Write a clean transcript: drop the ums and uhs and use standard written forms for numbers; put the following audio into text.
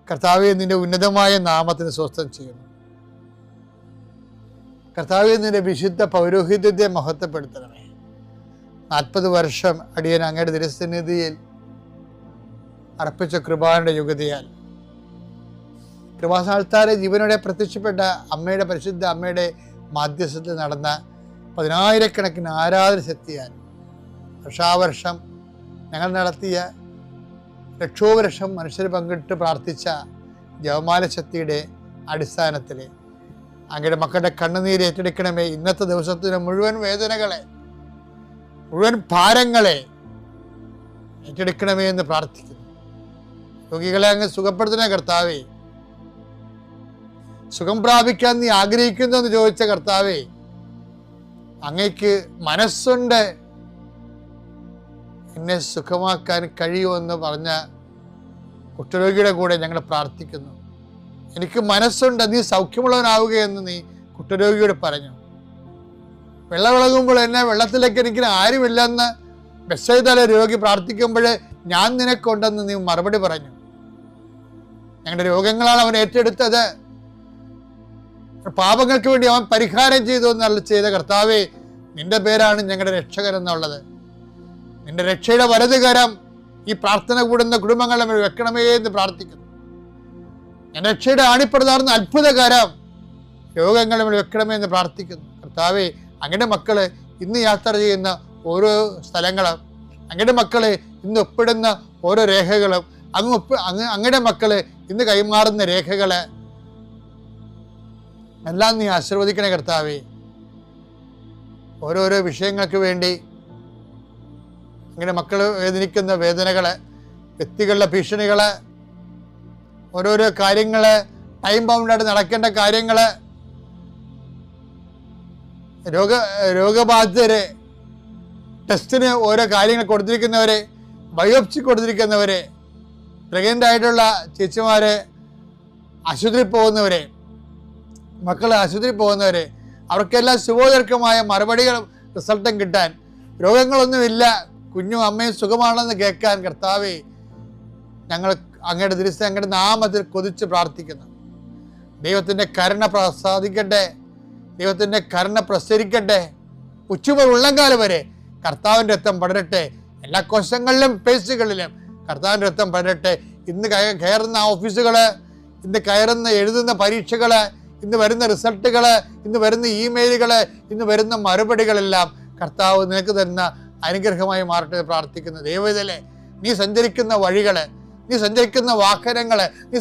കർത്താവെ, നിന്റെ ഉന്നതമായ നാമത്തിന് സ്വസ്ഥം ചെയ്യുന്നു. കർത്താവെ, നിന്റെ വിശുദ്ധ പൗരോഹിത്യത്തെ മഹത്വപ്പെടുത്തണമേ. 40 വർഷം അടിയൻ അങ്ങയുടെ തിരുസന്നിധിയിൽ അർപ്പിച്ച കൃപാന്റെ യുഗതിയാൽ കൃപാസ്ഥാനത്താരെ ജീവനോടെ പ്രത്യക്ഷപ്പെട്ട അമ്മയുടെ പരിശുദ്ധ അമ്മയുടെ മാധ്യസ്ഥത്തിൽ നടന്ന 10,000-കണക്കിന് ആരാധന ശക്തിയാൽ വർഷാവർഷം ഞങ്ങൾ നടത്തിയ ലക്ഷോപലക്ഷം മനുഷ്യർ പങ്കിട്ട് പ്രാർത്ഥിച്ച ജപമാല ശക്തിയുടെ അടിസ്ഥാനത്തിൽ അങ്ങയുടെ മക്കളുടെ കണ്ണുനീര് ഏറ്റെടുക്കണമേ. ഇന്നത്തെ ദിവസത്തിന് മുഴുവൻ വേദനകളെ, മുഴുവൻ ഭാരങ്ങളെ ഏറ്റെടുക്കണമേ എന്ന് പ്രാർത്ഥിക്കുന്നു. രോഗികളെ അങ്ങ് സുഖപ്പെടുത്തണേ കർത്താവേ. സുഖം പ്രാപിക്കാൻ നീ ആഗ്രഹിക്കുന്നു എന്ന് ചോദിച്ച കർത്താവേ, അങ്ങയ്ക്ക് മനസ്സുണ്ട് എന്നെ സുഖമാക്കാൻ കഴിയുമെന്ന് പറഞ്ഞ കുഷ്ഠരോഗിയുടെ കൂടെ ഞങ്ങൾ പ്രാർത്ഥിക്കുന്നു. എനിക്ക് മനസ്സുണ്ട്, നീ സൗഖ്യമുള്ളവനാവുകയെന്ന് നീ കുഷ്ഠരോഗിയോട് പറഞ്ഞു. വെള്ളമിളകുമ്പോൾ എന്നെ വെള്ളത്തിലേക്ക് എനിക്ക് ആരുമില്ലെന്ന് ബെത്സയിദയിലെ രോഗി പ്രാർത്ഥിക്കുമ്പോൾ ഞാൻ നിനക്കുണ്ടെന്ന് നീ മറുപടി പറഞ്ഞു. ഞങ്ങളുടെ രോഗങ്ങളാണ് അവൻ ഏറ്റെടുത്തത്. പാപങ്ങൾക്ക് വേണ്ടി അവൻ പരിഹാരം ചെയ്തു എന്നല്ല ചെയ്ത കർത്താവേ, നിന്റെ പേരാണ് ഞങ്ങളുടെ രക്ഷകൻ എന്നുള്ളത്. നിന്റെ രക്ഷയുടെ വലതുകരം ഈ പ്രാർത്ഥന കൂടുന്ന കുടുംബങ്ങളെ വെക്കണമേ എന്ന് പ്രാർത്ഥിക്കുന്നു. ഞാൻ രക്ഷയുടെ ആണിപ്രതാർന്ന അത്ഭുതകരം രോഗങ്ങളെ വെക്കണമേ എന്ന് പ്രാർത്ഥിക്കുന്നു. കർത്താവേ, അങ്ങയുടെ മക്കള് ഇന്ന് യാത്ര ചെയ്യുന്ന ഓരോ സ്ഥലങ്ങളും, അങ്ങയുടെ മക്കള് ഇന്ന് ഒപ്പിടുന്ന ഓരോ രേഖകളും, അങ്ങയുടെ മക്കള് ഇന്ന് കൈമാറുന്ന രേഖകള് എല്ലാം നീ ആശീർവദിക്കണേ കർത്താവേ. ഓരോരോ വിഷയങ്ങൾക്ക് വേണ്ടി അങ്ങനെ മക്കൾ വേദനിക്കുന്ന വേദനകള്, വ്യക്തികളുടെ ഭീഷണികള്, ഓരോരോ കാര്യങ്ങള്, ടൈം ബൗണ്ടായിട്ട് നടക്കേണ്ട കാര്യങ്ങള്, രോഗബാധിതരെ, ടെസ്റ്റിന് ഓരോ കാര്യങ്ങൾ കൊടുത്തിരിക്കുന്നവരെ, ബയോപ്സി കൊടുത്തിരിക്കുന്നവരെ, പ്രഗ്നൻ്റ് ആയിട്ടുള്ള ചേച്ചിമാരെ, ആശുപത്രിയിൽ പോകുന്നവരെ, മക്കൾ ആശുപത്രിയിൽ പോകുന്നവരെ, അവർക്കെല്ലാം ശുഭോദർക്കമായ മറുപടികളും റിസൾട്ടും കിട്ടാൻ, രോഗങ്ങളൊന്നുമില്ല, കുഞ്ഞും അമ്മയും സുഖമാണെന്ന് കേൾക്കാൻ കർത്താവേ, ഞങ്ങൾ അങ്ങയുടെ ദിവസം അങ്ങയുടെ നാമത്തിൽ കൊതിച്ച് പ്രാർത്ഥിക്കുന്നു. ദൈവത്തിൻ്റെ കരുണ പ്രസാദിക്കട്ടെ, ദൈവത്തിൻ്റെ കരുണ പ്രസരിക്കട്ടെ. ഉച്ചമുതൽ ഉള്ളംകാലം വരെ കർത്താവിൻ്റെ രക്തം പടരട്ടെ. എല്ലാ കോശങ്ങളിലും പേശികളിലും കർത്താവിൻ്റെ രക്തം പടരട്ടെ. ഇന്ന് കയറുന്ന ഓഫീസുകൾ, ഇന്ന് കയറുന്ന എഴുതുന്ന പരീക്ഷകൾ, ഇന്ന് വരുന്ന റിസൾട്ടുകൾ, ഇന്ന് വരുന്ന ഇമെയിലുകൾ, ഇന്ന് വരുന്ന മറുപടികളെല്ലാം കർത്താവ് നിനക്ക് തരുന്ന അനുഗ്രഹമായി മാറട്ടെ പ്രാർത്ഥിക്കുന്നു. ദൈവത്തിലെ നീ സഞ്ചരിക്കുന്ന വഴികള്, നീ സഞ്ചരിക്കുന്ന വാഹനങ്ങള്, നീ